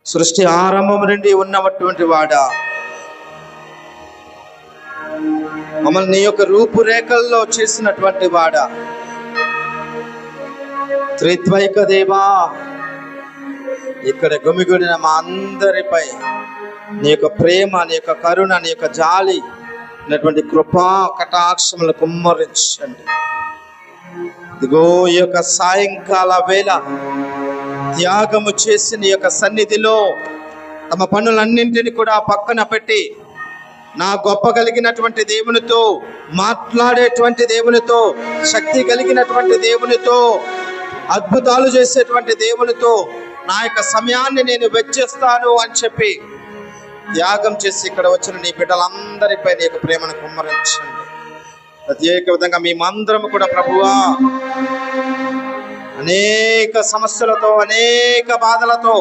సృష్టి ఆరంభం నుండి ఉన్నటువంటి వాడా, మమ్మల్ని నీ యొక్క రూపురేఖల్లో చేసినటువంటి వాడా, త్రిత్వైక దేవా, ఇక్కడ గుమిగూడిన మా అందరిపై నీ యొక్క ప్రేమ, నీ యొక్క కరుణ, నీ యొక్క జాలి అనేటువంటి కృపా కటాక్షములు కుమ్మరించండి. ఇదిగో ఈ యొక్క సాయంకాల వేళ త్యాగము చేసి నీ యొక్క సన్నిధిలో తమ పనులన్నింటినీ కూడా పక్కన పెట్టి నా గొప్ప కలిగినటువంటి దేవునితో, మాట్లాడేటువంటి దేవునితో, శక్తి కలిగినటువంటి దేవునితో, అద్భుతాలు చేసేటువంటి దేవునితో నా యొక్క సమయాన్ని నేను వెచ్చిస్తాను అని చెప్పి త్యాగం చేసి ఇక్కడ వచ్చిన నీ బిడ్డలందరిపై నీ యొక్క ప్రేమను కుమ్మరించండి. ప్రత్యేక విధంగా మేమందరము కూడా ప్రభువా అనేక సమస్యలతో, అనేక బాధలతో